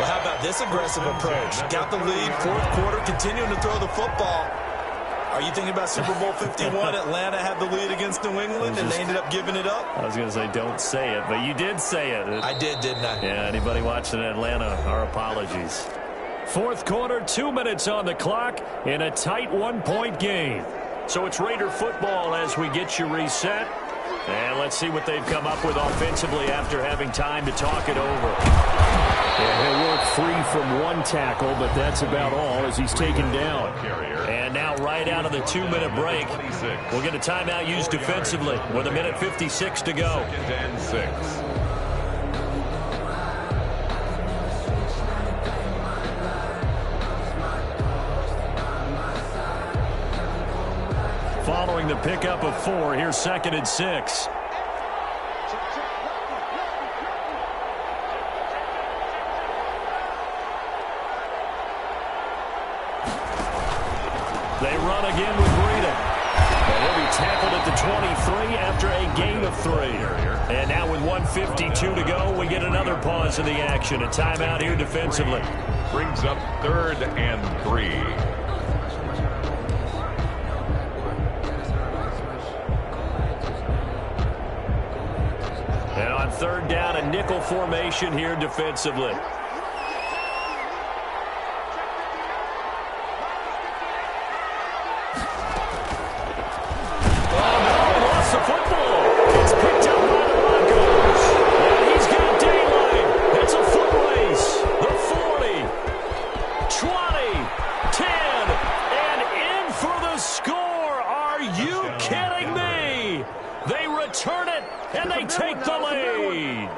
Well, how about this aggressive approach? Got the lead, fourth quarter, continuing to throw the football. Are you thinking about Super Bowl 51? Atlanta had the lead against New England, and they ended up giving it up? I was going to say, don't say it, but you did say it. I did, didn't I? Yeah, anybody watching Atlanta, our apologies. Fourth quarter, 2 minutes on the clock in a tight one-point game. So it's Raider football as we get you reset. And let's see what they've come up with offensively after having time to talk it over. Yeah, he'll work free from one tackle, but that's about all as he's taken down. And now right out of the 2-minute break, we'll get a timeout used defensively with 1:56 to go. 2nd and 6. Following the pickup of 4, here's 2nd and 6. They run again with Breida. And he'll be tackled at the 23 after a gain of 3. And now with 1:52 to go, we get another pause in the action. A timeout here defensively. Brings up 3rd and 3. And on 3rd down, a nickel formation here defensively. Oh, no, he lost the football. It's picked up by the Broncos. And he's got daylight. It's a foot race. The 40, 20, 10, and in for the score. Are you kidding me? They return it. And they take the lead.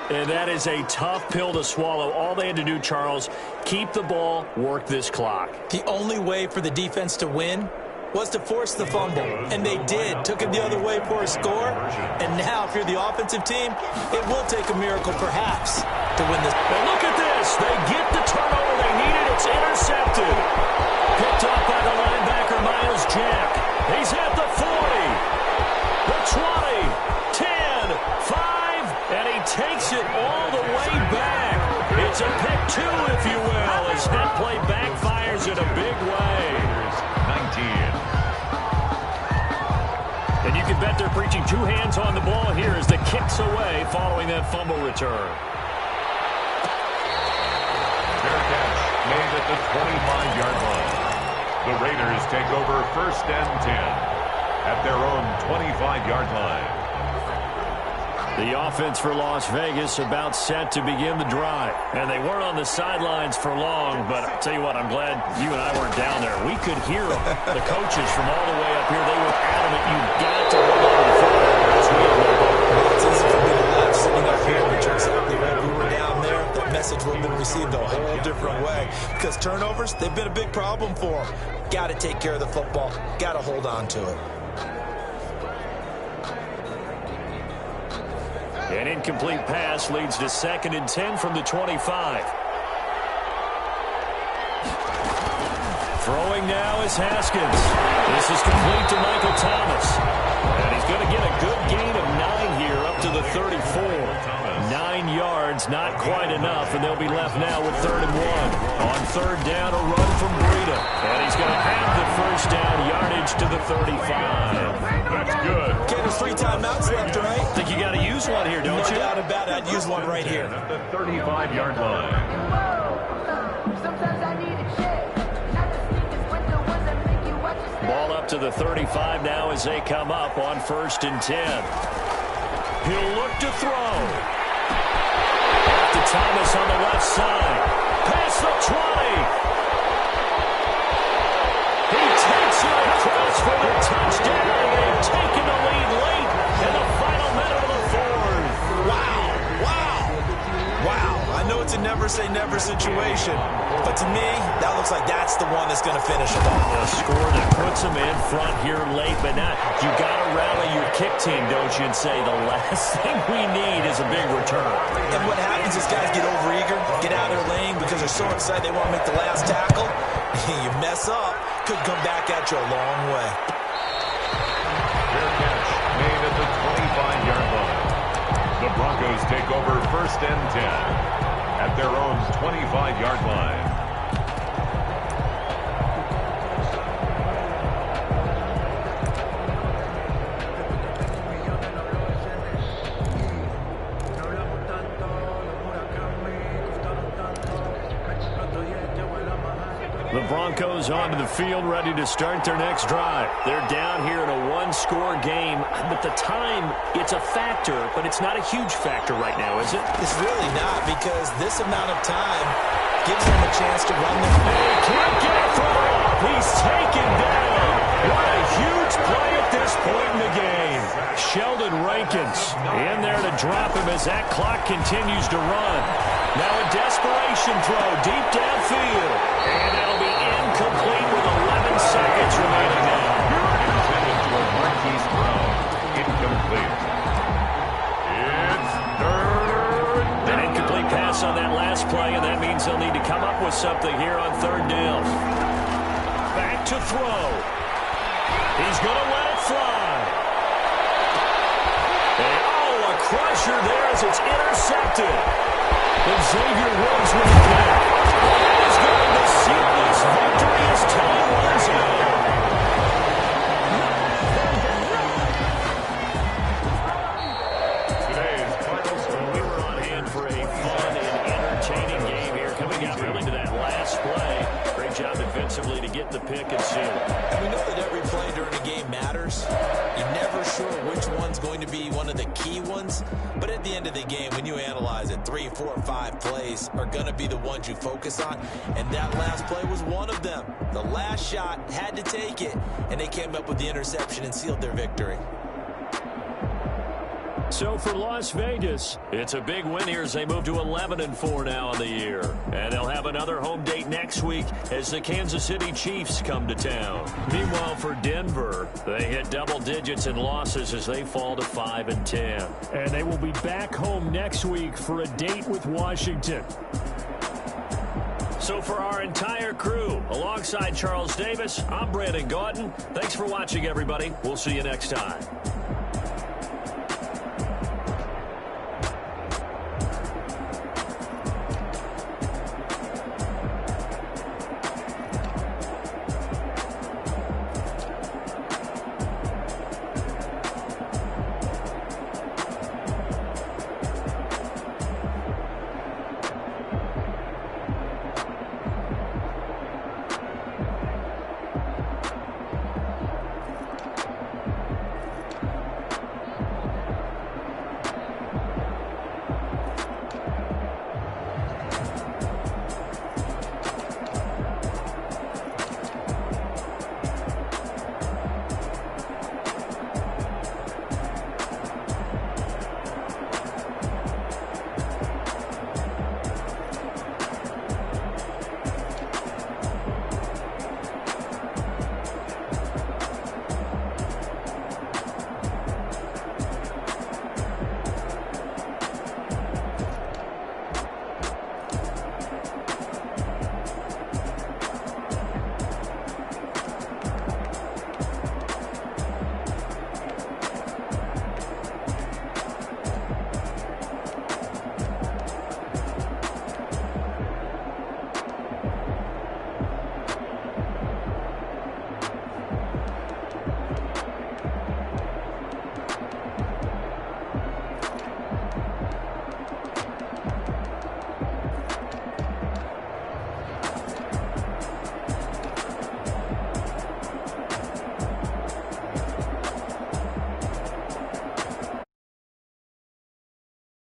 And that is a tough pill to swallow. All they had to do, Charles, keep the ball, work this clock. The only way for the defense to win was to force the fumble. And they did. Took it the other way for a score. And now, if you're the offensive team, it will take a miracle, perhaps, to win this. And look at this. They get the turnover they needed. It's intercepted. Picked up by the linebacker, Miles Jack. He's at the 40. The 20, 10, 5, and he takes it all the way back. It's a pick 2, if you will, as that play backfires in a big way. 19. And you can bet they're preaching 2 hands on the ball here as the kick's away following that fumble return. Fair catch made at the 25-yard line. The Raiders take over 1st and 10. At their own 25-yard line. The offense for Las Vegas about set to begin the drive. And they weren't on the sidelines for long, but I'll tell you what, I'm glad you and I weren't down there. We could hear them. The coaches from all the way up here, they were adamant. You've got to hold on to the football. It's easy for me to laugh sitting up here, but you're exactly right. We were down there. That message would have been received a whole different way. Because turnovers, they've been a big problem for them. Got to take care of the football. Got to hold on to it. An incomplete pass leads to 2nd and 10 from the 25. Throwing now is Haskins. This is complete to Michael Thomas. And he's going to get a good gain of 9 here up to the 34. 9 yards, not quite enough, and they'll be left now with 3rd and 1. On 3rd down, a run from Breida. And he's going to have the 1st down yardage to the 35. That's good. Okay, there's 3 timeouts left, right? I think you got to use one here, don't you? No doubt about it. I'd use one right here. At the 35-yard line. Sometimes I need a check. Not the sneakers, but the ones that make you watch your step. Ball up to the 35 now as they come up on 1st and 10. He'll look to throw. Off to Thomas on the left side. Past the 20. He takes it across for the touchdown. They've taken the lead late in the final minute of the 4th. Wow. I know it's a never-say-never situation, but to me, that looks like that's the one that's going to finish them off. A score that puts them in front here late, but not. You got to rally your kick team, don't you, and say the last thing we need is a big return. And what happens is guys get overeager, get out of their lane because they're so excited they want to make the last tackle. You mess up, could come back at you a long way. Fair catch made at the 25-yard line. The Broncos take over 1st and 10 at their own 25-yard line. The Broncos onto the field, ready to start their next drive. They're down here in a one-score game, but the time, it's a factor, but it's not a huge factor right now, is it? It's really not, because this amount of time gives them a chance to run the field. He can't get it thrown off. He's taken down. What a huge play at this point in the game. Sheldon Rankins in there to drop him as that clock continues to run. Now a desperation throw deep downfield. And that'll be incomplete with 11 seconds remaining now. Intended to a Marquise Brown. Incomplete. It's third down. An incomplete pass on that last play, and that means they'll need to come up with something here on third down. Back to throw. He's going to let it fly. And, oh, a crusher there as it's intercepted. And Xavier Woods with the pick. He's going to seal this victory as time runs out. Today's final score. We were on hand for a fun and entertaining game here. Coming out really to that last play. Great job defensively to get the pick and seal it. And we know that every play during a game matters. You're never sure which one's going to be one of the key ones. But at the end of the game, when you analyze it, 3, 4, 5 plays are going to be the ones you focus on. And that last play was one of them. The last shot had to take it, and they came up with the interception and sealed their victory. So for Las Vegas, it's a big win here as they move to 11-4 now on the year. And they'll have another home date next week as the Kansas City Chiefs come to town. Meanwhile, for Denver, they hit double digits in losses as they fall to 5-10. And they will be back home next week for a date with Washington. So for our entire crew, alongside Charles Davis, I'm Brandon Gaudin. Thanks for watching, everybody. We'll see you next time.